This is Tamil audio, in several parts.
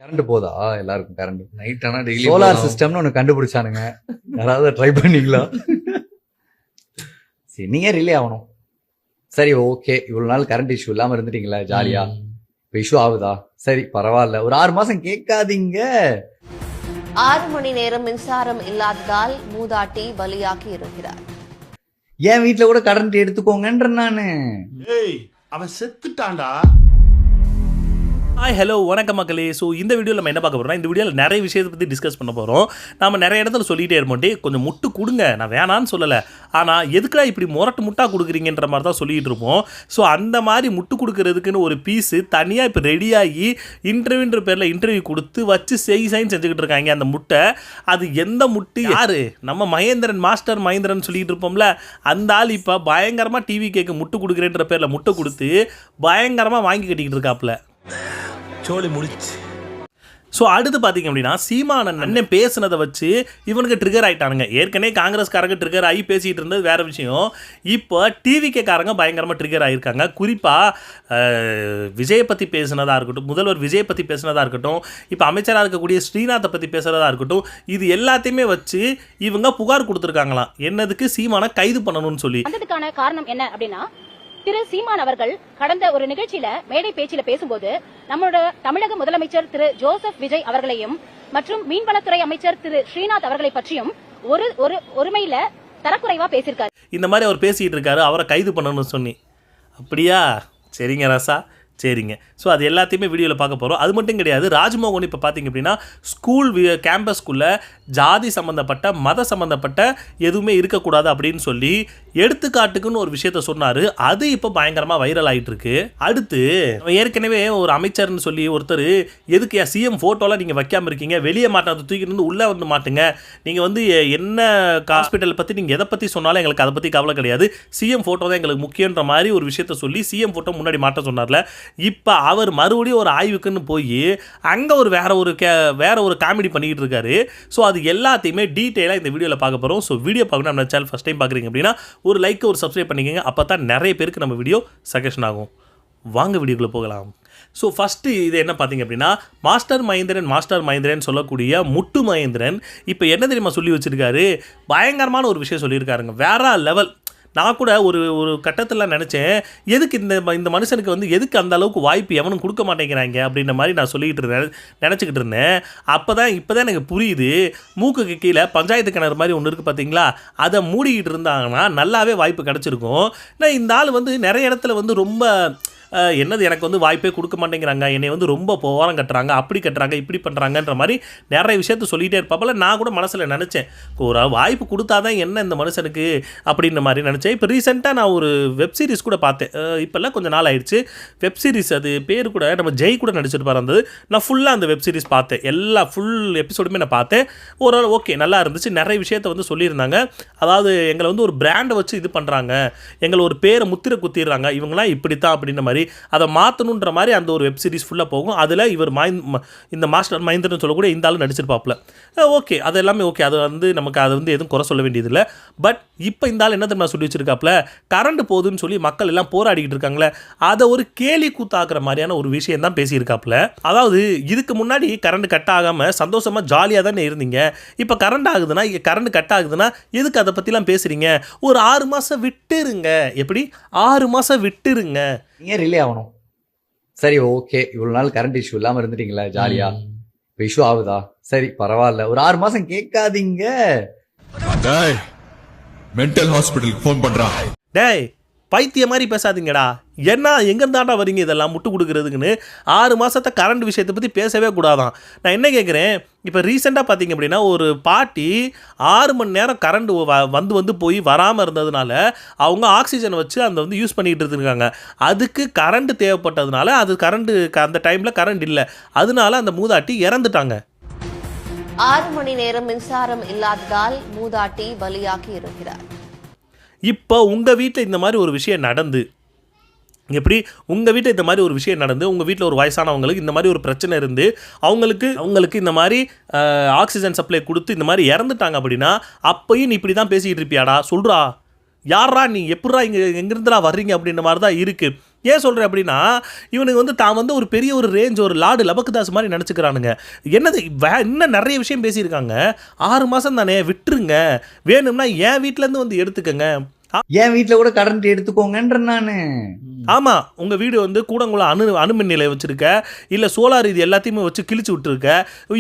கரண்ட் போதா எல்லாருக்கும் கரண்ட்? நைட் ஆனா டெய்லி சோலார் சிஸ்டம்னு ஒன்று கண்டுபிடிச்சானுங்க. யாராவது ட்ரை பண்ணீங்களா? சரி, நீங்க ரிலே ஆகணும். சரி, ஓகே, இவ்வளவு நாள் கரண்ட் இஷ்யூ இல்லாம இருந்துட்டீங்களா ஜாலியா? இப்போ இஷ்யூ ஆகுதா? சரி, பரவாயில்ல, ஒரு 6 மாசம் கேட்காதீங்க. 6 மணி நேரம் மின்சாரம் இல்லாததால் மூதாட்டி பலியாகி இருக்கிறார். என் வீட்டுல கூட கரண்ட் எடுத்துக்கோங்கன்ற நானு. அவன் செத்துட்டான்டா. ஹாய் ஹலோ வணக்கம் மக்களே. ஸோ இந்த வீடியோவில் நம்ம என்ன பார்க்க போகிறோம்னா, இந்த வீடியோவில் நிறைய விஷயத்தை பற்றி டிஸ்கஸ் பண்ண போகிறோம். நம்ம நிறைய இடத்துல சொல்லிகிட்டே இருப்போம், கொஞ்சம் முட்டு கொடுங்க, நான் வேணான்னு சொல்லலை, ஆனால் எதுக்குடா இப்படி முட்டா கொடுக்குறீங்கன்ற மாதிரி தான் சொல்லிகிட்டு இருப்போம். ஸோ அந்த மாதிரி முட்டு கொடுக்குறதுக்குன்னு ஒரு பீஸு தனியாக இப்போ ரெடியாகி இன்டர்வியூன்ற பேரில் இன்டர்வியூ கொடுத்து வச்சு சைன் செஞ்சுக்கிட்டு இருக்காங்க. அந்த முட்டை அது எந்த முட்டு, யார்? நம்ம மகேந்திரன், மாஸ்டர் மகேந்திரன் சொல்லிகிட்டு இருப்போம்ல, அந்த ஆள் இப்போ பயங்கரமாக டிவி கேட்க முட்டு கொடுக்குறேன்ற பேரில் முட்டை கொடுத்து பயங்கரமாக வாங்கி கட்டிக்கிட்டு இருக்காப்புல. சோலி முடிச்சு. ஸோ அடுத்து பார்த்தீங்க அப்படின்னா, சீமானன் அண்ணன் பேசுனதை வச்சு இவனுக்கு ட்ரிகர் ஆகிட்டானுங்க. ஏற்கனவே காங்கிரஸ்காரங்க ட்ரிகர் ஆகி பேசிகிட்டு இருந்தது வேறு விஷயம். இப்போ டிவிகேக்காரங்க பயங்கரமாக ட்ரிகர் ஆகியிருக்காங்க. குறிப்பாக விஜயை பற்றி பேசுனதாக இருக்கட்டும், முதல்வர் விஜயை பற்றி பேசுனதாக இருக்கட்டும், இப்போ அமைச்சராக இருக்கக்கூடிய ஸ்ரீநாத்தை பற்றி பேசுகிறதா இருக்கட்டும், இது எல்லாத்தையுமே வச்சு இவங்க புகார் கொடுத்துருக்காங்களாம். என்னதுக்கு? சீமானை கைது பண்ணணும்னு சொல்லி. அதுக்கான காரணம் என்ன அப்படின்னா, திரு சீமான் அவர்கள் கடந்த ஒரு நிகழ்ச்சியில மேடை பேச்சில பேசும்போது நம்மளோட தமிழக முதலமைச்சர் திரு ஜோசப் விஜய் அவர்களையும் மற்றும் மீன்வளத்துறை அமைச்சர் திரு ஸ்ரீநாத் அவர்களை பற்றியும் ஒருமையில தரக்குறைவா பேசியிருக்காரு. இந்த மாதிரி அவர் பேசிட்டு இருக்காரு, அவரை கைது பண்ணணும்னு சொன்னி. அப்படியா? சரிங்க ராசா, சரிங்க. ஸோ அது எல்லாத்தையுமே வீடியோவில் பார்க்க போகிறோம். அது மட்டும் கிடையாது, ராஜ்மோகன் இப்போ பார்த்திங்க அப்படின்னா ஸ்கூல் கேம்பஸ்குள்ளே ஜாதி சம்மந்தப்பட்ட மத சம்மந்தப்பட்ட எதுவுமே இருக்கக்கூடாது அப்படின்னு சொல்லி எடுத்துக்காட்டுக்குன்னு ஒரு விஷயத்த சொன்னார். அது இப்போ பயங்கரமாக வைரல் ஆகிட்டுருக்கு. அடுத்து ஏற்கனவே ஒரு அமைச்சர்னு சொல்லி ஒருத்தர், எதுக்கு சிஎம் ஃபோட்டோலாம் நீங்கள் வைக்காமல் இருக்கீங்க, வெளியே மாட்டாத தூக்கிட்டு வந்து உள்ளே வந்து மாட்டுங்க, நீங்கள் வந்து என்ன ஹாஸ்பிட்டலை பற்றி நீங்கள் எதை பற்றி சொன்னாலும் எங்களுக்கு அதை பற்றி கவலை கிடையாது, சிஎம் ஃபோட்டோ தான் எங்களுக்கு முக்கியன்ற மாதிரி ஒரு விஷயத்த சொல்லி சிஎம் ஃபோட்டோ முன்னாடி மாட்ட சொன்னார்ல. இப்போ அவர் மறுபடியும் ஒரு ஆய்வுக்குன்னு போய் அங்கே வேற ஒரு காமெடி பண்ணிக்கிட்டு இருக்காரு. ஸோ அது எல்லாத்தையுமே டீட்டெயிலாக இந்த வீடியோவில் பார்க்க போகிறோம். ஸோ வீடியோ பார்க்கணும், நம்ம சேனல் ஃபஸ்ட் டைம் பார்க்குறீங்க அப்படின்னா ஒரு லைக், ஒரு சப்ஸ்கிரைப் பண்ணிக்கோங்க. அப்போ தான் நிறைய பேருக்கு நம்ம வீடியோ சஜஷன் ஆகும். வாங்க வீடியோக்குள்ளே போகலாம். ஸோ ஃபஸ்ட்டு இது என்ன பார்த்தீங்க அப்படின்னா, மாஸ்டர் மகேந்திரன் சொல்லக்கூடிய முட்டு மகேந்திரன் இப்போ என்ன தெரியுமா சொல்லி வச்சுருக்காரு? பயங்கரமான ஒரு விஷயம் சொல்லியிருக்காருங்க, வேற லெவல். நான் கூட ஒரு கட்டத்தில் நினச்சேன், எதுக்கு இந்த மனுஷனுக்கு வந்து எதுக்கு அந்த அளவுக்கு வாய்ப்பு எவனும் கொடுக்க மாட்டேங்கிறாங்க அப்படின்ற மாதிரி நான் நினச்சிக்கிட்டு இருந்தேன். இப்போ தான் எனக்கு புரியுது, மூக்குக்கு கீழே பஞ்சாயத்து கிணறு மாதிரி ஒன்று இருக்குது பார்த்தீங்களா, அதை மூடிக்கிட்டு இருந்தாங்கன்னா நல்லாவே வாய்ப்பு கிடச்சிருக்கும். நான் இந்த ஆள் வந்து நிறைய இடத்துல வந்து ரொம்ப என்னது எனக்கு வந்து வாய்ப்பே கொடுக்க மாட்டேங்கிறாங்க, என்னை வந்து ரொம்ப ஓரம் கட்டுறாங்க, அப்படி கட்டுறாங்க, இப்படி பண்ணுறாங்கன்ற மாதிரி நிறைய விஷயத்த சொல்லிகிட்டே இருப்பாப்பில். நான் கூட மனசில் நினச்சேன், ஒரு வாய்ப்பு கொடுத்தா தான் என்ன இந்த மனுஷனுக்கு அப்படின்ற மாதிரி நினச்சேன். இப்போ ரீசெண்டாக நான் ஒரு வெப்சீரிஸ் கூட பார்த்தேன். இப்போல்லாம் கொஞ்சம் நாள் ஆயிடுச்சு. வெப்சீரிஸ் அது பேர் கூட நம்ம ஜெய் கூட நடிச்சிருப்பார். இருந்தது நான் ஃபுல்லாக அந்த வெப்சீரிஸ் பார்த்தேன், எல்லா ஃபுல் எபிசோடுமே நான் பார்த்தேன். ஓரளவு ஓகே, நல்லா இருந்துச்சு. நிறைய விஷயத்த வந்து சொல்லியிருந்தாங்க. அதாவது எங்களை வந்து ஒரு பிராண்டை வச்சு இது பண்ணுறாங்க, எங்களை ஒரு பேரை முத்திரை குத்திடுறாங்க, இவங்களாம் இப்படித்தான் அப்படின்ற மாதிரி அதை மாற்றணுன்ற மாதிரி அந்த ஒரு வெப் சீரிஸ் ஃபுல்லாக போகும். அதில் இவர் இந்த மாஸ்டர் மகேந்திரன் சொல்லக்கூடிய இந்த ஆள் நடிச்சிருப்பாப்பில். ஓகே, அது எல்லாமே ஓகே, அது வந்து நமக்கு அதை வந்து எதுவும் குறை சொல்ல வேண்டியதில்லை. பட் இப்போ இந்த ஆள் என்ன தெரியுமா சொல்லி வச்சிருக்காப்புல, கரண்ட் போகுதுன்னு சொல்லி மக்கள் எல்லாம் போராடிக்கிட்டு இருக்காங்களே, அதை ஒரு கேலி கூத்தாக்குற மாதிரியான ஒரு விஷயம் தான் பேசியிருக்காப்புல. அதாவது இதுக்கு முன்னாடி கரண்ட் கட் ஆகாமல் சந்தோஷமாக ஜாலியாக தானே இருந்தீங்க, இப்போ கரண்ட் கட் ஆகுதுன்னா எதுக்கு அதை பற்றிலாம் பேசுகிறீங்க, ஒரு 6 மாதம் விட்டுருங்க. எப்படி 6 மாதம் விட்டுருங்க, நீங்க ரிலே ஆகணும். சரி, ஓகே, இவ்வளவு நாள் கரண்ட் இஷ்யூ இல்லாம இருந்துட்டீங்களா ஜாலியா? இப்போ இஷ்யூ ஆகுதா? சரி, பரவாயில்ல, ஒரு 6 மாசம் கேட்காதீங்க. மென்டல் ஹாஸ்பிட்டலுக்கு ஃபோன் பண்றான். டேய், பைத்திய மாதிரி பேசாதீங்கடா. என்ன எங்கேருந்தாண்டா வரீங்க இதெல்லாம் முட்டு கொடுக்குறதுக்குன்னு? 6 மாதத்தை கரண்ட் விஷயத்தை பற்றி பேசவே கூடாதான். நான் என்ன கேட்குறேன், இப்போ ரீசெண்டாக பார்த்தீங்க அப்படின்னா ஒரு பாட்டி 6 மணி நேரம் கரண்ட் வந்து போய் வராமல் இருந்ததுனால அவங்க ஆக்சிஜனை வச்சு அந்த வந்து யூஸ் பண்ணிகிட்டு இருந்துருக்காங்க. அதுக்கு கரண்ட் தேவைப்பட்டதுனால அது அந்த டைமில் கரண்ட் இல்லை, அதனால அந்த மூதாட்டி இறந்துட்டாங்க. 6 மணி நேரம் மின்சாரம் இல்லாததால் மூதாட்டி பலியாகி இருக்கிறார். இப்போ உங்கள் வீட்டில் இந்த மாதிரி ஒரு விஷயம் நடந்து, எப்படி உங்கள் வீட்டில் இந்த மாதிரி ஒரு விஷயம் நடந்து, உங்கள் வீட்டில் ஒரு வயசானவங்களுக்கு இந்த மாதிரி ஒரு பிரச்சனை இருந்து அவங்களுக்கு இந்த மாதிரி ஆக்சிஜன் சப்ளை கொடுத்து இந்த மாதிரி இறந்துட்டாங்க அப்படின்னா, அப்பையும் நீ இப்படி தான் பேசிக்கிட்டு இருப்பியாடா? சொல்கிறா, யாரா நீ, எப்படா எங்கேருந்துடா வர்றீங்க அப்படின்ற மாதிரி தான் இருக்குது. ஏன் சொல்கிறேன் அப்படின்னா இவனுக்கு வந்து தான் வந்து ஒரு பெரிய ஒரு ரேஞ்ச் ஒரு லார்டு லபக்குதாஸ் மாதிரி நினச்சிக்கிறானுங்க. என்னது இன்னும் நிறைய விஷயம் பேசியிருக்காங்க. 6 மாதம் தானே விட்டுருங்க, வேணும்னா என் வீட்டிலேருந்து வந்து எடுத்துக்கங்க. என் வீட்டில் கூட கரண்ட் எடுத்துக்கோங்கன்ற நான். ஆமாம், உங்கள் வீடு வந்து கூடங்குளம் அணுமின் நிலையம் வச்சுருக்க, இல்லை சோலார் இது எல்லாத்தையுமே வச்சு கிழிச்சு விட்டுருக்க.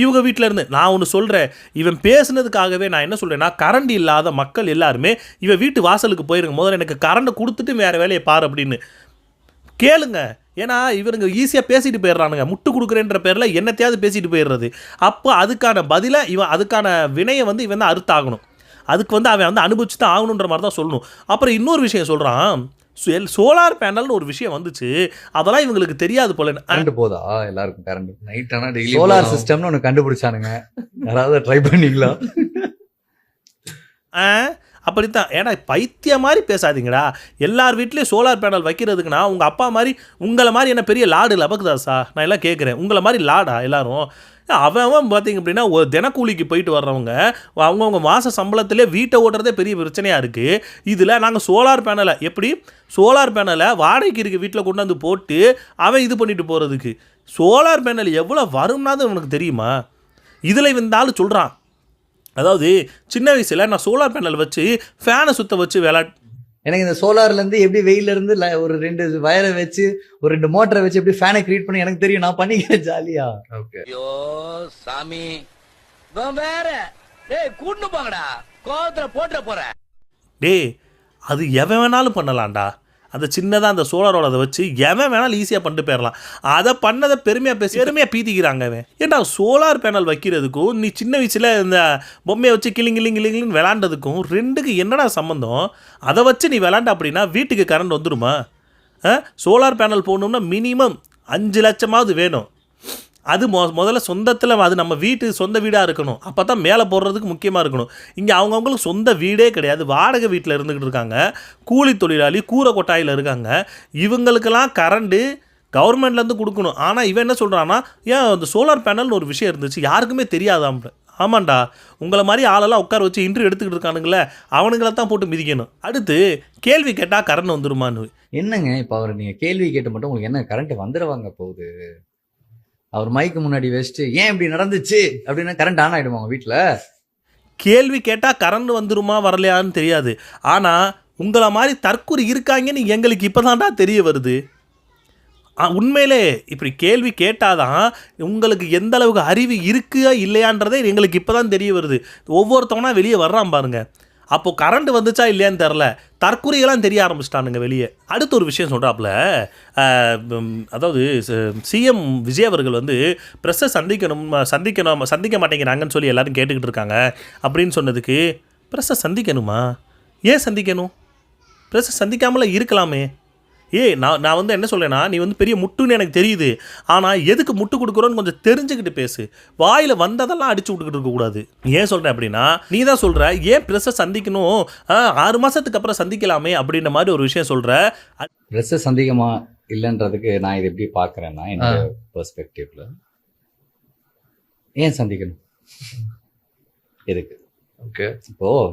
இவங்க வீட்டில் இருந்து நான் ஒன்று சொல்கிறேன், இவன் பேசுனதுக்காகவே நான் என்ன சொல்கிறேன்னா, கரண்ட் இல்லாத மக்கள் எல்லாருமே இவன் வீட்டு வாசலுக்கு போயிருங்க, முதல்ல எனக்கு கரண்ட்டை கொடுத்துட்டு வேறு வேலையை பாரு அப்படின்னு கேளுங்க. ஏன்னா இவருங்க ஈஸியாக பேசிட்டு போயிடுறானுங்க, முட்டு கொடுக்குறேன்ற பேரில் என்னத்தையாவது பேசிட்டு போயிடுறது. அப்போ அதுக்கான பதிலை அதுக்கான வினையை வந்து இவன் தான் அறுத்தாகணும். அதுக்கு வந்து அவன் வந்து அனுபவிச்சு தான் ஆகணுன்ற மாதிரி தான் சொல்லணும். அப்புறம் இன்னொரு விஷயம் சொல்கிறான், சோலார் பேனல்னு ஒரு விஷயம் வந்துச்சு, அதெல்லாம் இவங்களுக்கு தெரியாது போல. கரண்ட் போதா எல்லாருக்கும் கரண்ட்? நைட் ஆனா டெய்லி சோலார் சிஸ்டம்னு ஒன்று கண்டுபிடிச்சானுங்க, யாராவது ட்ரை பண்ணீங்களா? அப்படித்தான். ஏன்னா பைத்தியம் மாதிரி பேசாதீங்கடா. எல்லார் வீட்லேயும் சோலார் பேனல் வைக்கிறதுக்குன்னா உங்கள் அப்பா மாதிரி உங்களை மாதிரி என்ன பெரிய லாடு லபக்குதாசா? நான் எல்லாம் கேட்குறேன், உங்களை மாதிரி லாடா எல்லாரும்? அவன் பார்த்தீங்க அப்படின்னா ஒரு தினக்கூலிக்கு போயிட்டு வர்றவங்க அவங்கவுங்க மாத சம்பளத்திலே வீட்டை ஓட்டுறதே பெரிய பிரச்சனையாக இருக்குது. இதில் நாங்கள் சோலார் பேனலை சோலார் பேனலை வாடகைக்கு இருக்க வீட்டில் கொண்டு வந்து போட்டு அவன் இது பண்ணிட்டு போகிறதுக்கு சோலார் பேனல் எவ்வளோ வரும்னாது உனக்கு தெரியுமா? இதில் இந்த ஆள் சொல்கிறான், அதாவது சின்ன வயசில் நான் சோலார் பேனல் வச்சு ஃபேனை சுற்ற வச்சு எனக்கு இந்த சோலார்லேருந்து எப்படி வெயிலேருந்து ஒரு 2 வயரை வச்சு ஒரு 2 மோட்டரை வச்சு எப்படி ஃபேனை கிரியேட் பண்ணி எனக்கு தெரியும், நான் பண்ணிக்கிறேன் ஜாலியா. ஓகே. ஐயோ சாமி வேற கூட்டு போங்கடா, கோவத்துல போட்டுற போறேன். டேய், அது எவன் வேணாலும் பண்ணலாம்டா. அந்த சின்னதாக அந்த சோலாரோட அதை வச்சு எவன் வேணாலும் ஈஸியாக பண்ணிட்டு போயிடலாம். அதை பண்ணதை பெருமையாக பீத்திக்கிறாங்க அவன். ஏன்டா சோலார் பேனல் வைக்கிறதுக்கும் நீ சின்ன வயசில் இந்த பொம்மையை வச்சு கிளிங்கிலிங்கிலிங்கிலின்னு விளாண்டதுக்கும் 2க்கு என்னடா சம்மந்தம்? அதை வச்சு நீ விளாண்ட அப்படின்னா வீட்டுக்கு கரண்ட் வந்துடுமா? சோலார் பேனல் போடணும்னா மினிமம் 5 லட்சமாவது வேணும். அது முதல்ல சொந்தத்தில் அது நம்ம சொந்த வீடாக இருக்கணும், அப்போ தான் மேலே போடுறதுக்கு முக்கியமாக இருக்கணும். இங்கே அவங்கவுங்களுக்கு சொந்த வீடே கிடையாது, வாடகை வீட்டில் இருந்துக்கிட்டு இருக்காங்க, கூலி தொழிலாளி கூரை கொட்டாயில் இருக்காங்க. இவங்களுக்கெல்லாம் கரண்ட்டு கவர்மெண்ட்லேருந்து கொடுக்கணும். ஆனால் இவன் என்ன சொல்கிறான்னா, ஏன் அந்த சோலார் பேனல்னு ஒரு விஷயம் இருந்துச்சு யாருக்குமே தெரியாதாம். ஆமாண்டா, உங்களை மாதிரி ஆளெல்லாம் உட்கார வச்சு இன்டர்வியூ எடுத்துக்கிட்டு இருக்கானுங்களே, அவனுங்களை தான் போட்டு மிதிக்கணும். அடுத்து கேள்வி கேட்டால் கரண்ட் வந்துருமான்னு. என்னங்க இப்போ அவர் நீங்கள் கேள்வி கேட்டு மட்டும் உங்களுக்கு என்ன கரண்ட் வந்துடுவாங்க போகுது? அவர் மைக்கு முன்னாடி வச்சுட்டு ஏன் இப்படி நடந்துச்சு அப்படின்னா கரண்ட் ஆன் ஆகிடுவாங்க வீட்டில். கேள்வி கேட்டால் கரண்ட் வந்துருமா வரலையான்னு தெரியாது. ஆனால் உங்களை மாதிரி தற்கொலை இருக்காங்கன்னு எங்களுக்கு இப்போ தான்டா தெரிய வருது. உண்மையிலே இப்படி கேள்வி கேட்டாதான் உங்களுக்கு எந்த அளவுக்கு அறிவு இருக்குயா இல்லையான்றதே எங்களுக்கு இப்போ தான் தெரிய வருது. ஒவ்வொருத்தவனா வெளியே வர்றான் பாருங்க. அப்போது கரண்ட் வந்துச்சா இல்லையான்னு தெரில, தற்கொலைகள்லாம் தெரிய ஆரம்பிச்சிட்டானுங்க வெளியே. அடுத்த ஒரு விஷயம் சொல்கிறாப்புல, அதாவது சிஎம் விஜய் அவர்கள் வந்து ப்ரெஸ்ஸை சந்திக்க மாட்டேங்கிறாங்கன்னு சொல்லி எல்லோரும் கேட்டுக்கிட்டு இருக்காங்க. அப்படின்னு சொன்னதுக்கு ப்ரெஸ்ஸை சந்திக்கணுமா? ஏன் சந்திக்கணும்? ப்ரெஸ்ஸை சந்திக்காமல இருக்கலாமே. நான் வந்து என்ன சொல்கிறேன்னா, நீ வந்து பெரிய முட்டுன்னு எனக்கு தெரியுது, ஆனால் எதுக்கு முட்டு கொடுக்குறோன்னு கொஞ்சம் தெரிஞ்சுக்கிட்டு பேசு. வாயில் வந்ததெல்லாம் அடிச்சு விட்டுக்கிட்டு இருக்கக்கூடாது. ஏன் சொல்கிறேன் அப்படின்னா, நீ தான் சொல்கிற ஏன் ப்ரெஸ்ஸை சந்திக்கணும், 6 மாதத்துக்கு அப்புறம் சந்திக்கலாமே அப்படின்ற மாதிரி ஒரு விஷயம் சொல்கிற. ப்ரெஸ்ஸை சந்திக்கமா இல்லைன்றதுக்கு நான் இதை எப்படி பார்க்குறேன்னா, என்னோட பெர்ஸ்பெக்டிவ்ல ஏன் சந்திக்கணும், எதுக்கு? ஓகே. இப்போது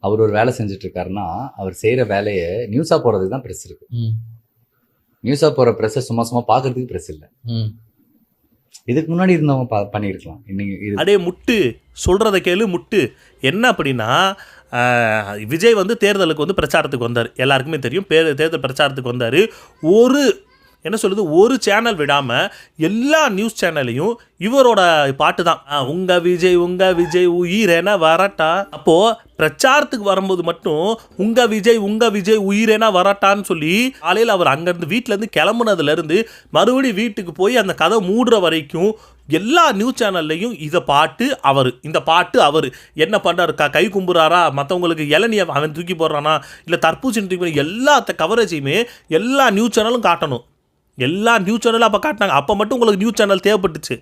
அவர் ஒரு வேலை செஞ்சுட்டு இருக்காருன்னா அவர் செய்கிற வேலையை நியூஸாக போகிறதுக்கு தான் ப்ரெஸ் இருக்கு. நியூஸாக போகிற ப்ரெஸ்ஸை சும்மா பார்க்கறதுக்கு ப்ரெஸ் இல்லை. இதுக்கு முன்னாடி இருந்தவங்க பண்ணியிருக்கலாம். இன்னைக்கு அடே முட்டு சொல்கிறத கேளு முட்டு. என்ன அப்படின்னா, விஜய் வந்து தேர்தலுக்கு வந்து பிரச்சாரத்துக்கு வந்தார், எல்லாருக்குமே தெரியும். தேர்தல் பிரச்சாரத்துக்கு வந்தார். ஒரு சேனல் விடாமல் எல்லா நியூஸ் சேனல்லையும் இவரோட பாட்டு தான். உங்கள் விஜய் உயிரென வரட்டா. அப்போது பிரச்சாரத்துக்கு வரும்போது மட்டும் உங்கள் விஜய் உயிரென வரட்டான்னு சொல்லி காலையில் அவர் அங்கேருந்து வீட்டிலேருந்து கிளம்புனதுலேருந்து மறுபடியும் வீட்டுக்கு போய் அந்த கதை மூடுற வரைக்கும் எல்லா நியூஸ் சேனல்லையும் இந்த பாட்டு அவர் என்ன பண்ணுறாரு, கை கும்புறாரா, மற்றவங்களுக்கு இளநியை அவன் தூக்கி போடுறானா, இல்லை தர்பூசணி தூக்கி போடுற எல்லா கவரேஜையுமே எல்லா நியூஸ் சேனலும் காட்டணும். எல்லா நியூஸ் சேனலும் அப்போ காட்டினாங்க. அப்போ மட்டும் உங்களுக்கு நியூஸ் சேனல் தேவைப்பட்டுச்சு.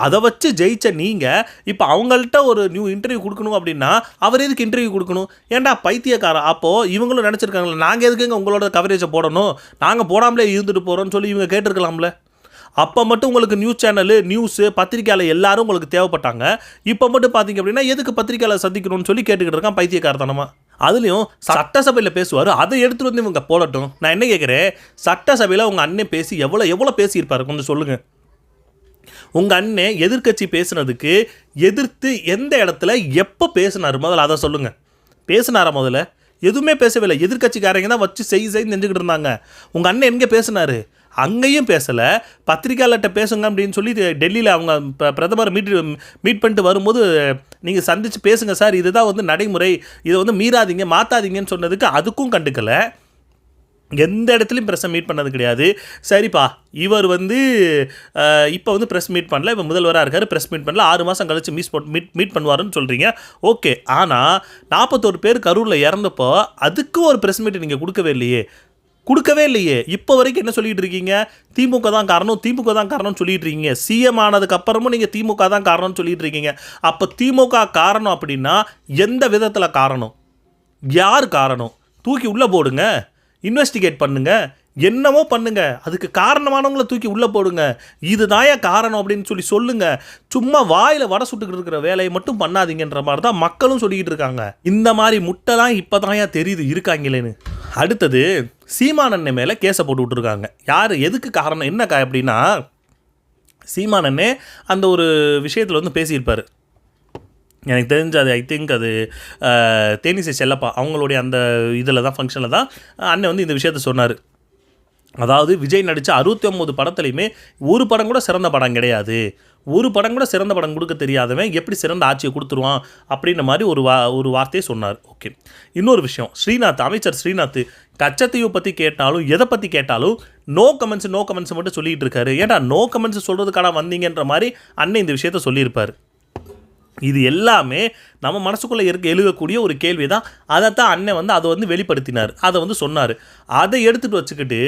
அதை வச்சு ஜெயிச்ச நீங்கள் இப்போ அவங்கள்ட்ட ஒரு இன்டர்வியூ கொடுக்கணும் அப்படின்னா அவர் எதுக்கு இன்டர்வியூ கொடுக்கணும்? ஏன்டா பைத்தியக்காரன். அப்போது இவங்களும் நினச்சிருக்காங்களே, நாங்கள் எதுக்குங்க உங்களோட கவரேஜை போடணும், நாங்கள் போடாமலே இருந்துட்டு போகிறோன்னு சொல்லி இவங்க கேட்டிருக்கலாம்ல. அப்போ மட்டும் உங்களுக்கு நியூஸ் சேனலு, நியூஸு, பத்திரிக்கையாளர் எல்லாரும் உங்களுக்கு தேவைப்பட்டாங்க. இப்போ மட்டும் பார்த்தீங்க அப்படின்னா எதுக்கு பத்திரிக்கையாளர் சந்திக்கணும்னு சொல்லி கேட்டுக்கிட்டு இருக்கான் பைத்தியக்காரத்தனமாக. அதுலேயும் சட்டசபையில் பேசுவார், அதை எடுத்துகிட்டு வந்து இவங்க போடட்டும். நான் என்ன கேட்குறேன், சட்டசபையில் உங்கள் அண்ணன் பேசி எவ்வளோ பேசியிருப்பார் கொஞ்சம் சொல்லுங்கள். உங்கள் அண்ணன் எதிர்க்கட்சி பேசுனதுக்கு எதிர்த்து எந்த இடத்துல எப்போ பேசினார் முதல்ல அதை சொல்லுங்கள். பேசினாரா முதல்ல? எதுவுமே பேசவில்லை. எதிர்க்கட்சிக்காரங்க தான் வச்சு செஞ்சுக்கிட்டு இருந்தாங்க. உங்கள் அண்ணன் எங்கே பேசினார்? அங்கேயும் பேசலை. பத்திரிக்கையாளர்கிட்ட பேசுங்க அப்படின்னு சொல்லி டெல்லியில் அவங்க பிரதமர் மீட் பண்ணிட்டு வரும்போது நீங்கள் சந்தித்து பேசுங்க சார், இதுதான் வந்து நடைமுறை, இதை வந்து மீறாதீங்க மாற்றாதீங்கன்னு சொன்னதுக்கு அதுக்கும் கண்டுக்கலை. எந்த இடத்துலையும் ப்ரெஸ்ஸை மீட் பண்ணது கிடையாது. சரிப்பா, இவர் வந்து இப்போ வந்து ப்ரெஸ் மீட் பண்ணல, இப்போ முதல்வராக இருக்கார், ப்ரெஸ் மீட் பண்ணல, 6 மாதம் கழிச்சு மீட் பண்ணுவாருன்னு சொல்கிறீங்க. ஓகே, ஆனால் 41 பேர் கரூரில் இறந்தப்போ அதுக்கும் ஒரு ப்ரெஸ் மீட் நீங்கள் கொடுக்கவே இல்லையே. இப்போ வரைக்கும் என்ன சொல்லிகிட்டு இருக்கீங்க? திமுக தான் காரணம்னு சொல்லிட்டு இருக்கீங்க. சிஎம் ஆனதுக்கு அப்புறமும் நீங்கள் திமுக தான் காரணம்னு சொல்லிட்டு இருக்கீங்க. அப்போ திமுக காரணம் அப்படின்னா எந்த விதத்தில் காரணம்? யார் காரணம்? தூக்கி உள்ளே போடுங்க, இன்வெஸ்டிகேட் பண்ணுங்க, என்னவோ பண்ணுங்க, அதுக்கு காரணமானவங்களை தூக்கி உள்ளே போடுங்க. இதுதாயா காரணம் அப்படின்னு சொல்லுங்க. சும்மா வாயில் வடை சுட்டுக்கிட்டு இருக்கிற வேலையை மட்டும் பண்ணாதீங்கன்ற மாதிரி தான் மக்களும் சொல்லிக்கிட்டு இருக்காங்க. இந்த மாதிரி முட்டைலாம் இப்போ தாயா தெரியுது இருக்காங்களேன்னு. அடுத்தது சீமானண்ணே மேலே கேஸை போட்டு விட்டுருக்காங்க. யார் எதுக்கு காரணம் என்ன அப்படின்னா, சீமானண்ணே அந்த ஒரு விஷயத்தில் வந்து பேசியிருப்பார். எனக்கு தெரிஞ்ச அது ஐ திங்க் அது தேனிசை செல்லப்பா அவங்களுடைய அந்த இதில் தான் ஃபங்க்ஷனில் தான் அண்ணன் வந்து இந்த விஷயத்த சொன்னார். அதாவது விஜய் நடித்த 69 படத்துலையுமே ஒரு படம் கூட சிறந்த படம் கிடையாது, ஒரு படம் கூட சிறந்த படம் கொடுக்க தெரியாதவன் எப்படி சிறந்த ஆட்சியை கொடுத்துருவான் அப்படின்ற மாதிரி ஒரு வார்த்தையை சொன்னார். ஓகே, இன்னொரு விஷயம், அமைச்சர் ஸ்ரீநாத் கச்சத்தீவை பற்றி கேட்டாலும் எதை பற்றி கேட்டாலும் நோ கமெண்ட்ஸ் மட்டும் சொல்லிகிட்டு இருக்காரு. ஏன்டா நோ கமெண்ட்ஸ் சொல்கிறதுக்கான வந்தீங்கன்ற மாதிரி அண்ணன் இந்த விஷயத்த சொல்லியிருப்பார். இது எல்லாமே நம்ம மனசுக்குள்ளே எழுதக்கூடிய ஒரு கேள்வி தான். அதைத்தான் அண்ணன் வந்து அதை வந்து வெளிப்படுத்தினார், அதை வந்து சொன்னார். அதை எடுத்துகிட்டு வச்சுக்கிட்டு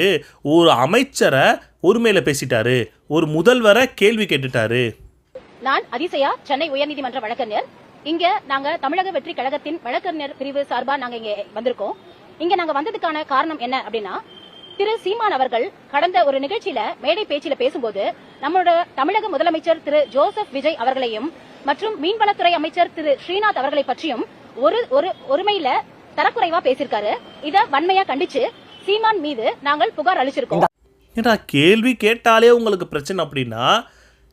ஒரு அமைச்சரை ஒருமையில் பேசிட்டாரு, ஒரு முதல்வரை கேள்வி கேட்டுட்டாரு. நான் அதிசயா, சென்னை உயர்நீதிமன்ற வழக்கறிஞர். இங்க நாங்க தமிழக வெற்றி கழகத்தின் வழக்கறிஞர் பிரிவு சார்பா நாங்க இங்க வந்திருக்கோம். இங்க நாங்க வந்ததுக்கான காரணம் என்ன அப்படின்னா, திரு சீமான் அவர்கள் கடந்த ஒரு நிகழ்ச்சியில மேடை பேச்சில பேசும்போது நம்மளோட தமிழக முதலமைச்சர் திரு ஜோசப் விஜய் அவர்களையும் மற்றும் மீன்வளத்துறை அமைச்சர் திரு ஸ்ரீநாத் அவர்களை பற்றியும் ஒருமையில தரக்குறைவா பேசியிருக்காரு. இத வன்மையா கண்டிச்சு சீமான் மீது நாங்கள் புகார் அளிச்சிருக்கோம். ஏன்னா கேள்வி கேட்டாலே உங்களுக்கு பிரச்சனை அப்படின்னா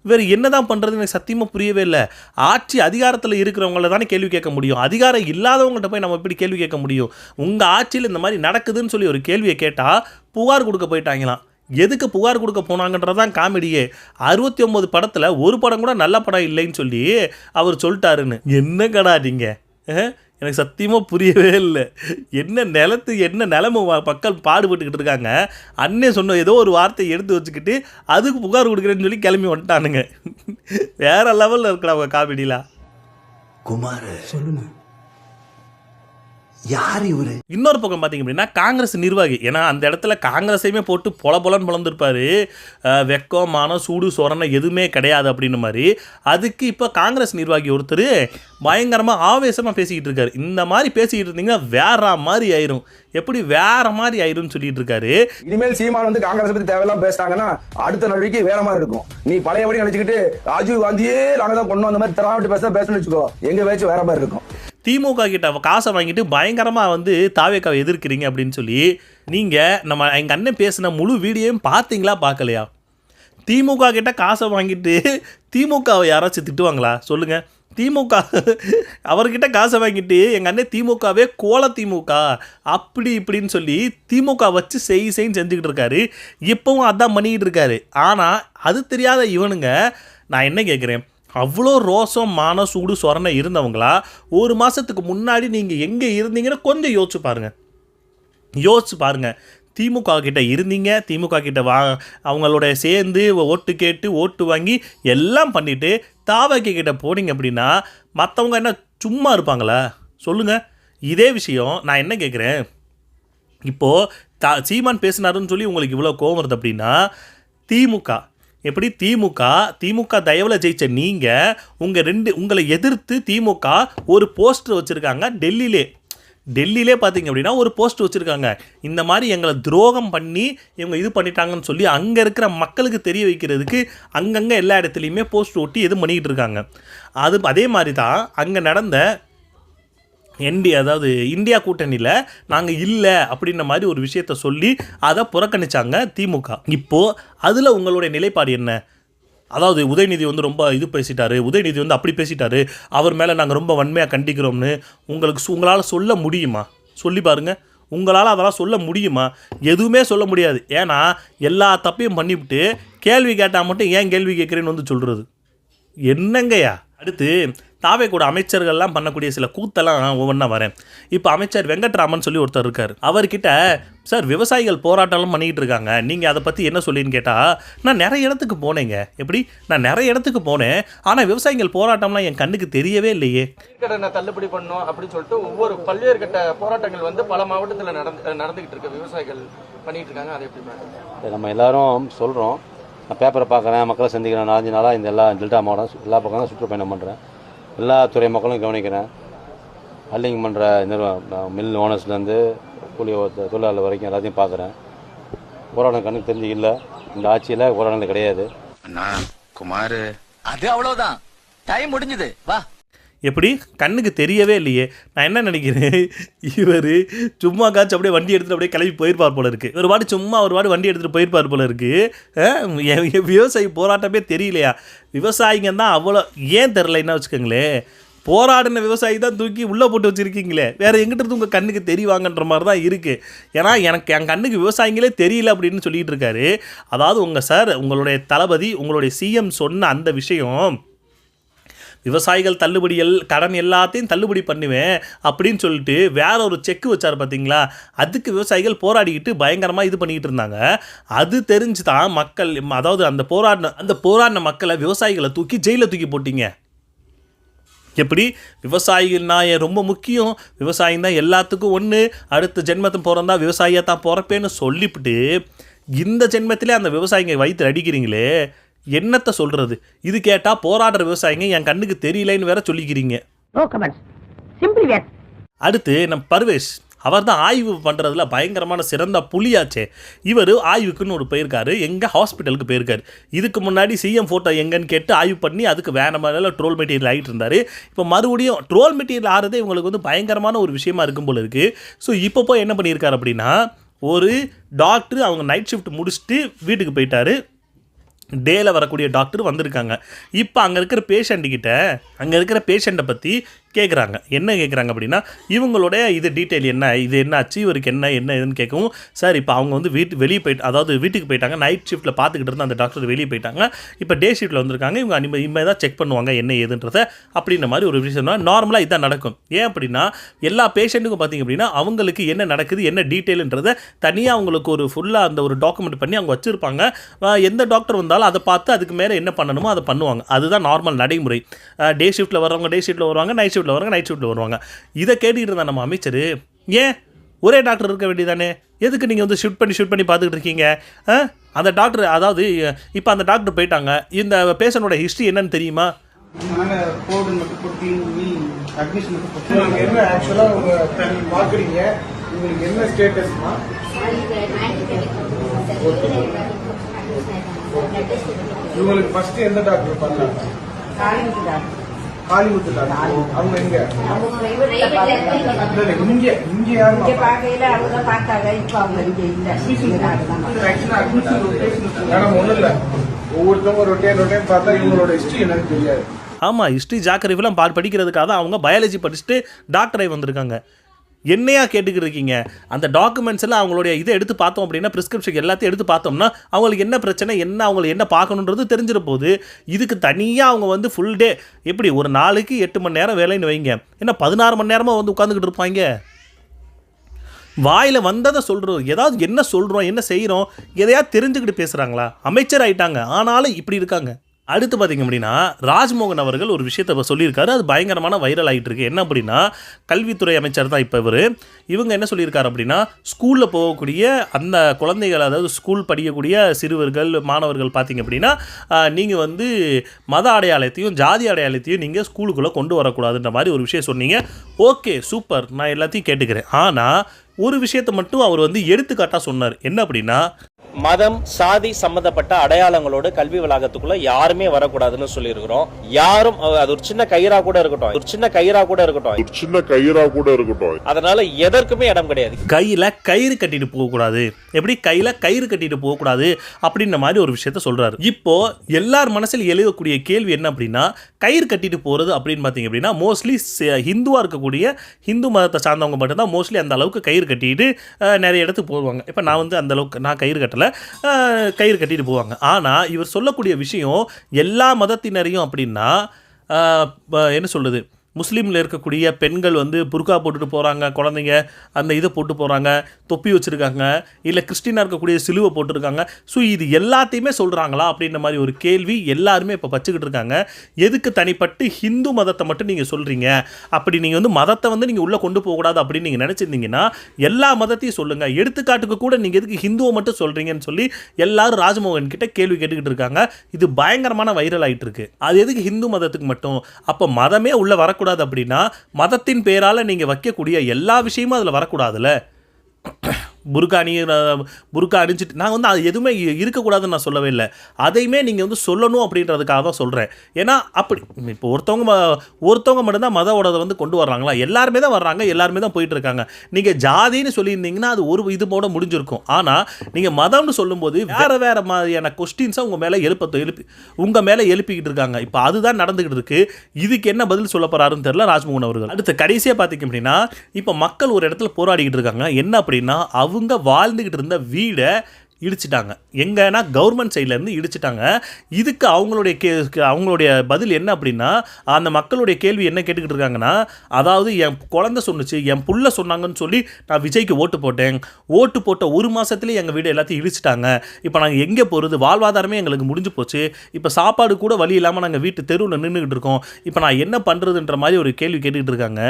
வேறு என்னதான் பண்ணுறது எனக்கு சத்தியமாக புரியவே இல்லை. ஆட்சி அதிகாரத்தில் இருக்கிறவங்கள தானே கேள்வி கேட்க முடியும், அதிகாரம் இல்லாதவங்கள்ட்ட போய் நம்ம எப்படி கேள்வி கேட்க முடியும்? உங்கள் ஆட்சியில் இந்த மாதிரி நடக்குதுன்னு சொல்லி ஒரு கேள்வியை கேட்டால் புகார் கொடுக்க போயிட்டாங்களாம். எதுக்கு புகார் கொடுக்க போனாங்கன்றதான் காமெடியே. 69 படத்தில் ஒரு படம் கூட நல்ல படம் இல்லைன்னு சொல்லி அவர் சொல்லிட்டாருன்னு. என்ன கடா நீங்கள்? எனக்கு சத்தியமாக புரியவே இல்லை. என்ன நிலைமை மக்கள் பாடுபட்டுக்கிட்டு இருக்காங்க. அண்ணே சொன்ன ஏதோ ஒரு வார்த்தையை எடுத்து வச்சுக்கிட்டு அதுக்கு புகார் கொடுக்குறேன்னு சொல்லி கிளம்பி வந்துட்டானுங்க. வேற லெவலில் இருக்கிற அவங்க காமெடிலாம். குமார் சொல்லுங்க, யார் இவரு? இன்னொரு பக்கம் பார்த்தீங்க அப்படின்னா காங்கிரஸ் நிர்வாகி, ஏன்னா அந்த இடத்துல காங்கிரஸையுமே போட்டு பொலன்னு பொழந்திருப்பாரு. வெக்கம் மானம் சூடு சொரணை எதுவுமே கிடையாது அப்படின்னு மாதிரி. அதுக்கு இப்போ காங்கிரஸ் நிர்வாகி ஒருத்தர் பயங்கரமாக ஆவேசமாக பேசிக்கிட்டு இருக்காரு. இந்த மாதிரி பேசிக்கிட்டு இருந்தீங்கன்னா வேற மாதிரி ஆயிரும். எப்படி வேற மாதிரி ஆயிரும்னு சொல்லிட்டு இருக்காரு. இனிமேல் சீமான் வந்து காங்கிரஸ் பத்தி தேவையெல்லாம் பேசிட்டாங்கன்னா அடுத்த நடவடிக்கை வேற மாதிரி இருக்கும். நீ பழையபடி நினைச்சுக்கிட்டு ராஜீவ் காந்தியே நாங்க தான் கொண்டு வந்த மாதிரி திராவிட்டு பேசணும்னு வச்சுக்கோ, எங்க பேச்சு வேற மாதிரி இருக்கும். திமுக கிட்ட காசை வாங்கிட்டு பயங்கரமாக வந்து தாவேக்காவை எதிர்க்கிறீங்க அப்படின்னு சொல்லி நீங்கள் எங்கள் அண்ணன் பேசின முழு வீடியோயும் பார்த்தீங்களா பார்க்கலையா? திமுக கிட்ட காசை வாங்கிட்டு திமுகவை யாராச்சும் திட்டுவாங்களா சொல்லுங்கள்? திமுக அவர்கிட்ட காசை வாங்கிட்டு எங்கள் அண்ணன் திமுகவே கோல திமுக அப்படி இப்படின்னு சொல்லி திமுக வச்சு செஞ்சுக்கிட்டு இருக்காரு. இப்போவும் அதான் பண்ணிக்கிட்டு இருக்காரு. ஆனால் அது தெரியாத இவனுங்க, நான் என்ன கேட்குறேன், அவ்வளோ ரோசம் மானம் சூடு சொரணை இருந்தவங்களா ஒரு மாதத்துக்கு முன்னாடி நீங்கள் எங்கே இருந்தீங்கன்னு கொஞ்சம் யோசிச்சு பாருங்கள். திமுக கிட்ட இருந்தீங்க, திமுக கிட்ட அவங்களோட சேர்ந்து ஓட்டு கேட்டு ஓட்டு வாங்கி எல்லாம் பண்ணிவிட்டு தாவகி கிட்ட போனீங்க அப்படின்னா மற்றவங்க என்ன சும்மா இருப்பாங்களா சொல்லுங்கள்? இதே விஷயம் நான் என்ன கேட்குறேன், இப்போது சீமான் பேசினாருன்னு சொல்லி உங்களுக்கு இவ்வளோ கோவம் வருது அப்படின்னா திமுக எப்படி திமுக தயவில் ஜெயிச்ச நீங்கள் உங்களை எதிர்த்து திமுக ஒரு போஸ்டர் வச்சுருக்காங்க டெல்லியிலே பார்த்தீங்க அப்படின்னா ஒரு போஸ்டர் வச்சுருக்காங்க. இந்த மாதிரி எங்களை துரோகம் பண்ணி இவங்க இது பண்ணிட்டாங்கன்னு சொல்லி அங்கே இருக்கிற மக்களுக்கு தெரிய வைக்கிறதுக்கு அங்கங்கே எல்லா இடத்துலையுமே போஸ்டர் ஒட்டி எதுவும் பண்ணிக்கிட்டு இருக்காங்க. அதே மாதிரி தான் அங்கே நடந்த அதாவது இந்தியா கூட்டணியில் நாங்கள் இல்லை அப்படின்ற மாதிரி ஒரு விஷயத்த சொல்லி அதை புறக்கணிச்சாங்க திமுக. இப்போது அதில் உங்களுடைய நிலைப்பாடு என்ன? அதாவது உதயநிதி வந்து ரொம்ப இது பேசிட்டாரு, உதயநிதி வந்து அப்படி பேசிட்டாரு, அவர் மேலே நாங்கள் ரொம்ப வன்மையாக கண்டிக்கிறோம்னு உங்களால் சொல்ல முடியுமா? சொல்லி பாருங்கள். உங்களால் அதெல்லாம் சொல்ல முடியுமா? எதுவுமே சொல்ல முடியாது. ஏன்னா எல்லா தப்பையும் பண்ணிவிட்டு கேள்வி கேட்டால் மட்டும் ஏன் கேள்வி கேட்குறேன்னு வந்து சொல்கிறது என்னங்கய்யா? அடுத்து தாவே கூட அமைச்சர்கள்லாம் பண்ணக்கூடிய சில கூத்தெல்லாம் ஒவ்வொன்றா வரேன். இப்போ அமைச்சர் வெங்கட்ராமன் சொல்லி ஒருத்தர் இருக்கார். அவர்கிட்ட சார் விவசாயிகள் போராட்டம்லாம் பண்ணிக்கிட்டு இருக்காங்க, நீங்கள் அதை பற்றி என்ன சொல்லின்னு கேட்டால், நான் நிறைய இடத்துக்கு போனேங்க. எப்படி? நான் நிறைய இடத்துக்கு போனேன், ஆனால் விவசாயிகள் போராட்டம்லாம் என் கண்ணுக்கு தெரியவே இல்லையே. கடனை தள்ளுபடி பண்ணணும் அப்படின்னு சொல்லிட்டு பல்வேறு கட்ட போராட்டங்கள் வந்து பல மாவட்டத்தில் நடந்துகிட்டு இருக்கு. விவசாயிகள் பண்ணிட்டு இருக்காங்க. அதை எப்படி நம்ம எல்லாரும் சொல்கிறோம். நான் பேப்பரை பார்க்குறேன், மக்களை சந்திக்கிறேன். 4 நாளாக இந்த எல்லா டெல்டா மாவட்டம் எல்லா பக்கம் தான் சுற்றுப்பயணம் பண்ணுறேன். எல்லா துறை மக்களும் கவனிக்கிறேன். ஹல்லிங் பண்ணுற மில் ஓனர்ஸ்லேருந்து கூலி தொழிலாளர் வரைக்கும் எல்லாத்தையும் பார்க்குறேன். போராட்டம் கண்ணுக்கு தெரிஞ்சு இல்லை. இந்த ஆட்சியில் போராட்டங்கள் கிடையாது. குமார் அது அவ்வளோதான், டைம் முடிஞ்சது, வா. எப்படி? கண்ணுக்கு தெரியவே இல்லையே. நான் என்ன நினைக்கிறேன், இவர் சும்மா காய்ச்சி அப்படியே வண்டி எடுத்துகிட்டு அப்படியே கிளம்பி போயிருப்பார் போல இருக்குது. ஒரு வாட்டி சும்மா ஒரு வாட்டி வண்டி எடுத்துகிட்டு போயிருப்பார் போல இருக்குது. விவசாயி போராட்டமே தெரியலையா? விவசாயிங்க தான் அவ்வளோ ஏன் தெரில என்ன வச்சுக்கோங்களேன். போராடின விவசாயி தான் தூக்கி உள்ளே போட்டு வச்சுருக்கீங்களே, வேறு எங்கிட்ட உங்கள் கண்ணுக்கு தெரியவாங்கன்ற மாதிரி தான் இருக்குது. ஏன்னா என் கண்ணுக்கு விவசாயிங்களே தெரியல அப்படின்னு சொல்லிகிட்டு இருக்காரு. அதாவது உங்களுடைய தளபதி, உங்களுடைய சிஎம் சொன்ன அந்த விஷயம், விவசாயிகள் தள்ளுபடிகள் கடன் எல்லாத்தையும் தள்ளுபடி பண்ணுவேன் அப்படின்னு சொல்லிட்டு வேற ஒரு செக்கு வச்சார் பார்த்தீங்களா? அதுக்கு விவசாயிகள் போராடிக்கிட்டு பயங்கரமாக இது பண்ணிக்கிட்டு இருந்தாங்க. அது தெரிஞ்சு தான் மக்கள், அதாவது அந்த போராடின மக்களை விவசாயிகளை தூக்கி ஜெயிலில் தூக்கி போட்டீங்க. எப்படி? விவசாயிகள்னா ரொம்ப முக்கியம், விவசாயம் தான் எல்லாத்துக்கும் ஒன்று, அடுத்த ஜென்மத்தை பிறந்தா விவசாயியாக தான் பிறப்பேன்னு சொல்லிவிட்டு இந்த ஜென்மத்திலே அந்த விவசாயிங்க வயிற்று அடிக்கிறீங்களே, என்னத்தை சொல்கிறது? இது கேட்டால் போராடுற விவசாயிங்க என் கண்ணுக்கு தெரியலைன்னு வேற சொல்லிக்கிறீங்க. அடுத்து நம்ம பர்வேஷ், அவர் தான் ஆய்வு பண்ணுறதுல பயங்கரமான சிறந்த புலியாச்சே. இவர் ஆய்வுக்குன்னு ஒரு போயிருக்காரு, எங்கள் ஹாஸ்பிட்டலுக்கு போயிருக்காரு. இதுக்கு முன்னாடி சிஎம் ஃபோட்டோ எங்கன்னு கேட்டு ஆய்வு பண்ணி அதுக்கு வேறு மாதிரிலாம் ட்ரோல் மெட்டீரியல் ஆகிட்டு இருந்தார். இப்போ மறுபடியும் ட்ரோல் மெட்டீரியல் ஆகிறதே இவங்களுக்கு வந்து பயங்கரமான ஒரு விஷயமா இருக்கும் போல இருக்குது. ஸோ இப்போ போய் என்ன பண்ணியிருக்காரு அப்படின்னா, ஒரு டாக்டர் அவங்க நைட் ஷிஃப்ட் முடிச்சுட்டு வீட்டுக்கு போயிட்டாரு. டேயில் வரக்கூடிய டாக்டர் வந்திருக்காங்க. இப்போ அங்கே இருக்கிற பேஷண்ட்டை பற்றி கேட்குறாங்க. என்ன கேட்குறாங்க அப்படின்னா, இவங்களுடைய இது டீட்டெயில் என்ன, இது என்ன ஆச்சு, இவருக்கு என்ன இதுன்னு கேட்கவும், சார் இப்போ அவங்க வந்து வெளியே போயிட்டு, அதாவது வீட்டுக்கு போயிட்டாங்க. நைட் ஷிஃப்ட்டில் பார்த்துக்கிட்டு இருந்த அந்த டாக்டர் வெளியே போயிட்டாங்க. இப்போ டே ஷிஃப்ட்டில் வந்திருக்காங்க. இவங்க இனிமேல் தான் செக் பண்ணுவாங்க என்ன ஏதுன்றதை அப்படின்ற மாதிரி ஒரு விஷயம். நார்மலாக இதான் நடக்கும். ஏன் அப்படின்னா, எல்லா பேஷண்ட்டுக்கும் பார்த்திங்க அப்படின்னா அவங்களுக்கு என்ன நடக்குது, என்ன டீட்டெயிலுன்றதை தனியாக அவங்களுக்கு ஒரு ஃபுல்லாக அந்த ஒரு டாக்குமெண்ட் பண்ணி அவங்க வச்சுருப்பாங்க. எந்த டாக்டர் வந்தாலும் அதை பார்த்து அதுக்கு மேலே என்ன பண்ணணுமோ அதை பண்ணுவாங்க. அதுதான் நார்மல் நடைமுறை. டே ஷிஃப்ட்டில் வரவங்க டே ஷிஃப்ட்டில் வருவாங்க, நைட் நைட் ஷிஃப்ட்டில் வருவாங்க. இதை கேட்டுக்கிட்டு இருந்தா நம்ம அமைச்சர், ஏன் ஒரே டாக்டர் இருக்க வேண்டியதானே, எதுக்கு நீங்கள் வந்து ஷிஃப்ட் பண்ணி பார்த்துக்கிட்டு இருக்கீங்க? அந்த டாக்டர், அதாவது இப்போ அந்த டாக்டர் போயிட்டாங்க, இந்த பேஷண்டோட ஹிஸ்ட்ரி என்னன்னு தெரியுமா? இவங்களுக்கு ஃபர்ஸ்ட் எந்த டாக்டர் பண்ணாங்க? காளிமுத்து டாக்டர். அவங்க எங்க? இங்க யாரும் மேடம் ஒன்றும் இல்லை, ஒவ்வொருத்தவங்க ரொட்டேன் பார்த்தா இவங்களோட ஹிஸ்ட்ரி எனக்கு தெரியாது. ஆமாம், ஹிஸ்ட்ரி ஜாக்கிரஃபிலாம் படிக்கிறதுக்காக தான் அவங்க பயாலஜி படிச்சுட்டு டாக்டராகி வந்திருக்காங்க. என்னையா கேட்டுக்கிட்டு இருக்கீங்க? அந்த டாக்குமெண்ட்ஸ் எல்லாம் அவங்களுடைய இதை எடுத்து பார்த்தோம் அப்படின்னா, ப்ரிஸ்கிரிப்ஷன் எல்லாத்தையும் எடுத்து பார்த்தோம்னா அவங்களுக்கு என்ன பிரச்சனை, என்ன அவங்களுக்கு என்ன பார்க்கணுன்றது தெரிஞ்சிட போகுது. இதுக்கு தனியாக அவங்க வந்து ஃபுல் டே, எப்படி ஒரு நாளைக்கு 8 மணி நேரம் வேலைன்னு வைங்க, என்ன 16 மணி நேரமாக வந்து உட்காந்துக்கிட்டு இருப்பாங்க. வாயில் வந்ததை சொல்கிறோம், ஏதாவது என்ன சொல்கிறோம், என்ன செய்கிறோம், எதையாவது தெரிஞ்சுக்கிட்டு பேசுகிறாங்களா? அமைச்சர் ஆகிட்டாங்க, ஆனாலும் இப்படி இருக்காங்க. அடுத்து பார்த்திங்க அப்படின்னா, ராஜ்மோகன் அவர்கள் ஒரு விஷயத்தை சொல்லியிருக்காரு, அது பயங்கரமான வைரல் ஆகிட்டு இருக்கு. என்ன அப்படின்னா, கல்வித்துறை அமைச்சர் தான் இப்போ இவங்க என்ன சொல்லியிருக்காரு அப்படின்னா, ஸ்கூலில் போகக்கூடிய அந்த குழந்தைகள், அதாவது ஸ்கூல் படிக்கக்கூடிய சிறுவர்கள் மாணவர்கள் பார்த்திங்க அப்படின்னா, நீங்கள் வந்து மத அடையாளத்தையும் ஜாதி அடையாளத்தையும் நீங்கள் ஸ்கூலுக்குள்ளே கொண்டு வரக்கூடாதுன்ற மாதிரி ஒரு விஷயம் சொன்னீங்க. ஓகே, சூப்பர், நான் எல்லாத்தையும் கேட்டுக்கிறேன். ஆனால் ஒரு விஷயத்தை மட்டும் அவர் வந்து எடுத்துக்காட்டாக சொன்னார். என்ன அப்படின்னா, மதம் சாதி சம்பந்தப்பட்ட அடையாளங்களோட கல்வி வளாகத்துக்குள்ள யாருமே வரக்கூடாதுன்னு சொல்லியிருக்கிறோம். யாரும் அது ஒரு சின்ன கயிறா கூட இருக்கட்டும், அதனால எதற்குமே இடம் கிடையாது. கையில கயிறு கட்டிட்டு போகக்கூடாது. எப்படி கையில கயிறு கட்டிட்டு போகக்கூடாது அப்படின்ற மாதிரி ஒரு விஷயத்த சொல்றாரு. இப்போ எல்லார் மனசில் எழுதக்கூடிய கேள்வி என்ன அப்படின்னா, கயிறு கட்டிட்டு போறது அப்படின்னு பார்த்தீங்க அப்படின்னா மோஸ்ட்லி ஹிந்துவா இருக்கக்கூடிய ஹிந்து மதத்தை சார்ந்தவங்க மட்டும்தான் மோஸ்ட்லி அந்த அளவுக்கு கயிறு கட்டிட்டு நிறைய இடத்துக்கு போவாங்க. இப்போ நான் வந்து அந்த அளவுக்கு நான் கயிறு கட்டல, கயிறு கட்டிட்டு போவாங்க. ஆனால் இவர் சொல்லக்கூடிய விஷயம் எல்லா மதத்தினரையும் அப்படின்னா என்ன சொல்கிறது, முஸ்லீமில் இருக்கக்கூடிய பெண்கள் வந்து புர்கா போட்டுட்டு போகிறாங்க, குழந்தைங்க அந்த இதை போட்டு போகிறாங்க, தொப்பி வச்சுருக்காங்க, இல்லை கிறிஸ்டினாக இருக்கக்கூடிய சிலுவை போட்டிருக்காங்க. ஸோ இது எல்லாத்தையுமே சொல்கிறாங்களா அப்படின்ற மாதிரி ஒரு கேள்வி எல்லாருமே இப்போ வச்சுக்கிட்டு இருக்காங்க. எதுக்கு தனிப்பட்டு ஹிந்து மதத்தை மட்டும் நீங்கள் சொல்கிறீங்க? அப்படி நீங்கள் வந்து மதத்தை வந்து நீங்கள் உள்ளே கொண்டு போகக்கூடாது அப்படின்னு நீங்கள் நினச்சிருந்தீங்கன்னா எல்லா மதத்தையும் சொல்லுங்கள். எடுத்துக்காட்டுக்கு கூட நீங்கள் எதுக்கு ஹிந்துவை மட்டும் சொல்கிறீங்கன்னு சொல்லி எல்லாரும் ராஜ்மோகன் கிட்ட கேள்வி கேட்டுக்கிட்டு இருக்காங்க. இது பயங்கரமான வைரல் ஆகிட்டு இருக்கு. அது எதுக்கு ஹிந்து மதத்துக்கு மட்டும்? அப்போ மதமே உள்ளே வரக்கூடாது அப்படின்னா மதத்தின் பேரால நீங்க வைக்கக்கூடிய எல்லா விஷயமும் அதுல வரக்கூடாதுல்ல. புர்கா அணிஞ்சிட்டு நான் வந்து அது எதுவுமே இருக்கக்கூடாதுன்னு நான் சொல்லவே இல்லை. அதையுமே நீங்கள் வந்து சொல்லணும் அப்படின்றதுக்காக தான் சொல்கிறேன். ஏன்னா அப்படி இப்போ ஒருத்தவங்க மட்டும்தான் மதவோட வந்து கொண்டு வர்றாங்களா? எல்லாருமே தான் வர்றாங்க, எல்லாருமே தான் போயிட்டு இருக்காங்க. நீங்கள் ஜாதின்னு சொல்லியிருந்தீங்கன்னா அது ஒரு இதுபோட முடிஞ்சிருக்கும். ஆனால் நீங்கள் மதம்னு சொல்லும்போது வேறு மாதிரியான கொஸ்டின்ஸை உங்கள் மேலே எழுப்பிக்கிட்டு இருக்காங்க. இப்போ அதுதான் நடந்துக்கிட்டு இருக்கு. இதுக்கு என்ன பதில் சொல்ல போகிறாருன்னு தெரியல ராஜ்மோகன் அவர்கள். அடுத்து கடைசியாக பார்த்தீங்க அப்படின்னா, இப்போ மக்கள் ஒரு இடத்துல போராடிக்கிட்டு இருக்காங்க. என்ன அப்படின்னா, அவங்க வாழ்ந்துக்கிட்டு இருந்த வீடை இடிச்சிட்டாங்க. எங்கன்னா கவர்மெண்ட் சைட்லேருந்து இடிச்சிட்டாங்க. இதுக்கு அவங்களுடைய பதில் என்ன அப்படின்னா, அந்த மக்களுடைய கேள்வி என்ன கேட்டுக்கிட்டு இருக்காங்கன்னா, அதாவது என் குழந்தை சொன்னுச்சு, என் புள்ள சொன்னாங்கன்னு சொல்லி நான் விஜய்க்கு ஓட்டு போட்ட ஒரு மாதத்துலேயே எங்கள் வீடு எல்லாத்தையும் இடிச்சிட்டாங்க. இப்போ நாங்கள் எங்கே போகிறது? வாழ்வாதாரமே எங்களுக்கு முடிஞ்சு போச்சு. இப்போ சாப்பாடு கூட வழி இல்லாமல் நாங்கள் வீட்டு தெருவில் நின்றுக்கிட்டு இருக்கோம். இப்போ நான் என்ன பண்ணுறதுன்ற மாதிரி ஒரு கேள்வி கேட்டுக்கிட்டு இருக்காங்க.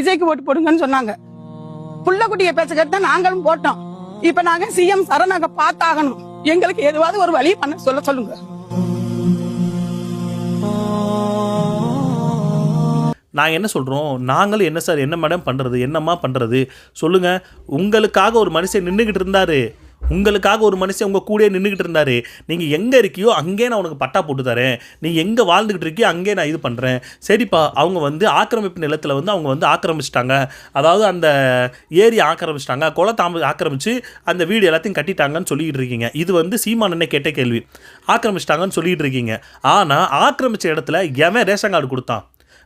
விஜய்க்கு ஓட்டு போடுங்கன்னு சொன்னாங்க. புள்ளக்குட்டிய பேச்ச கேட்டு நாங்களும் போட்டோம். இப்ப நாங்க சிஎம் சரணாக பார்த்தாகணும். எங்களுக்கு எதுவாவது ஒரு வழி பண்ண சொல்லுங்க. நாங்கள் என்ன சொல்கிறோம்? நாங்களும் என்ன சார், என்ன மேடம் பண்ணுறது, என்னம்மா பண்ணுறது சொல்லுங்கள். உங்களுக்காக ஒரு மனுஷன் நின்றுக்கிட்டு இருந்தார். உங்கள் கூடயே நின்றுக்கிட்டு இருந்தார். நீங்கள் எங்கே இருக்கியோ அங்கே நான் உனக்கு பட்டா போட்டு தரேன், நீ எங்கே வாழ்ந்துக்கிட்டு இருக்கியோ அங்கே நான் இது பண்ணுறேன். சரிப்பா, அவங்க வந்து ஆக்கிரமிப்பு நிலத்தில் வந்து அவங்க வந்து ஆக்கிரமிச்சிட்டாங்க, அதாவது அந்த ஏரி ஆக்கிரமிச்சிட்டாங்க, குளத்தை ஆக்கிரமித்து அந்த வீடு எல்லாத்தையும் கட்டிட்டாங்கன்னு சொல்லிக்கிட்டு இருக்கீங்க. இது வந்து சீமானே கேட்ட கேள்வி. ஆக்கிரமிச்சிட்டாங்கன்னு சொல்லிகிட்டு இருக்கீங்க. ஆனால் ஆக்கிரமித்த இடத்துல எவன் ரேஷன் கார்டு கொடுத்தான்?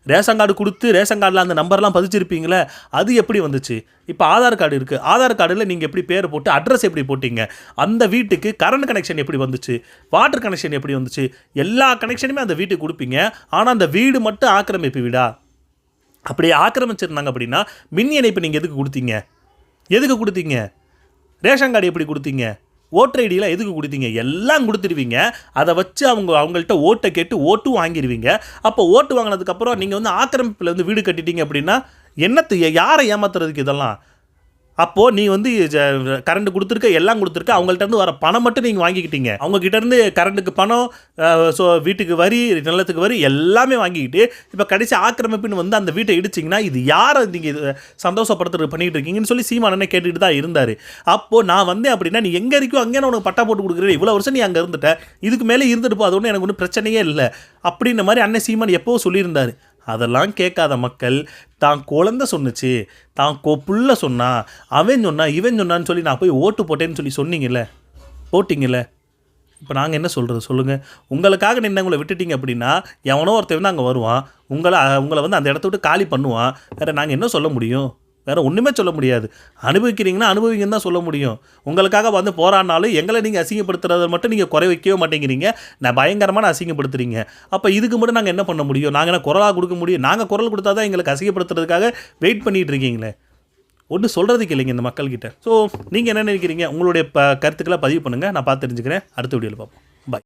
ரேஷன் கார்டு கொடுத்து ரேஷன் கார்டில் அந்த நம்பர்லாம் பதிச்சிருப்பீங்களே, அது எப்படி வந்துச்சு? இப்போ ஆதார் கார்டு இருக்குது, ஆதார் கார்டில் நீங்கள் எப்படி பேர் போட்டு அட்ரஸ் எப்படி போட்டிங்க? அந்த வீட்டுக்கு கரண்ட் கனெக்ஷன் எப்படி வந்துச்சு? வாட்டர் கனெக்ஷன் எப்படி வந்துச்சு? எல்லா கனெக்ஷனுமே அந்த வீட்டுக்கு கொடுப்பீங்க. ஆனால் அந்த வீடு மட்டும் ஆக்கிரமிப்பு வீடா? அப்படி ஆக்கிரமிச்சிருந்தாங்க அப்படின்னா மின் இணைப்பு நீங்கள் எதுக்கு கொடுத்தீங்க? ரேஷன் கார்டு எப்படி கொடுத்தீங்க? ஓட்டர் ஐடியெலாம் எதுக்கு கொடுத்தீங்க? எல்லாம் கொடுத்துருவீங்க. அதை வச்சு அவங்கள்ட்ட ஓட்டை கேட்டு ஓட்டும் வாங்கிடுவீங்க. அப்போ ஓட்டு வாங்கினதுக்கப்புறம் நீங்கள் வந்து ஆக்கிரமிப்பில் வந்து வீடு கட்டிட்டீங்க அப்படின்னா யாரை ஏமாத்துறதுக்கு இதெல்லாம்? அப்போது நீ வந்து கரண்ட் கொடுத்துருக்க, எல்லாம் கொடுத்துருக்க, அவங்கள்ட்டேருந்து வர பணம் மட்டும் நீங்கள் வாங்கிக்கிட்டீங்க. அவங்ககிட்டேருந்து கரண்ட்டுக்கு பணம், ஸோ வீட்டுக்கு வரி, நிலத்துக்கு வரி எல்லாமே வாங்கிக்கிட்டு இப்போ கடைசி ஆக்கிரமிப்புன்னு வந்து அந்த வீட்டை இடிச்சிங்கன்னா இது யாரை நீங்கள் இது சந்தோஷப்படுத்துறது பண்ணிகிட்டு இருக்கீங்கன்னு சொல்லி சீமானே கேட்டுக்கிட்டு தான் இருந்தார். அப்போது நான் வந்தேன் அப்படின்னா நீ எங்கே இருக்கோ அங்கே நான் உனக்கு பட்டா போட்டு கொடுக்குறேன், இவ்வளோ வருஷம் நீ அங்கே இருந்துட்ட, இதுக்கு மேலே இருந்துட்டு போ, அது ஒன்றும் எனக்கு ஒன்றும் பிரச்சனையே இல்லை அப்படின்ற மாதிரி அண்ணன் சீமான் எப்போவும் சொல்லியிருந்தார். அதெல்லாம் கேட்காத மக்கள் தான் குழந்தை சொன்னுச்சு, தான் புள்ள சொன்னா, அவன் சொன்னா, இவன் சொன்னான்னு சொல்லி நான் போய் ஓட்டு போட்டேன்னு சொல்லி போட்டிங்கல்ல. இப்போ நாங்கள் என்ன சொல்கிறது சொல்லுங்கள்? உங்களுக்காக நின்னவங்களை விட்டுட்டீங்க அப்படின்னா எவனோ ஒருத்தர் வந்து அங்கே வருவான், உங்களை வந்து அந்த இடத்த விட்டு காலி பண்ணுவான். வேறு நாங்கள் என்ன சொல்ல முடியும்? வேறு ஒன்றுமே சொல்ல முடியாது. அனுபவிக்கிறீங்கன்னா அனுபவிங்கன்னு தான் சொல்ல முடியும். உங்களுக்காக வந்து போராடினாலும் எங்களை நீங்கள் அசிங்கப்படுத்துறதை மட்டும் நீங்கள் குறை வைக்கவே மாட்டேங்கிறீங்க. நான் பயங்கரமான அசிங்கப்படுத்துறீங்க. அப்போ இதுக்கு மட்டும் நாங்கள் என்ன பண்ண முடியும்? நாங்கள் என்ன குரலாக கொடுக்க முடியும்? நாங்கள் குரல் கொடுத்தா தான் எங்களுக்கு அசிங்கப்படுத்துறதுக்காக வெயிட் பண்ணிகிட்டு இருக்கீங்களே. ஒன்றும் சொல்கிறதுக்கு இல்லைங்க இந்த மக்கள்கிட்ட. ஸோ நீங்கள் என்ன நினைக்கிறீங்க? உங்களுடைய கருத்துக்களை பதிவு பண்ணுங்கள், நான் பார்த்து தெரிஞ்சுக்கிறேன். அடுத்த வீடியோவில் பார்ப்போம்.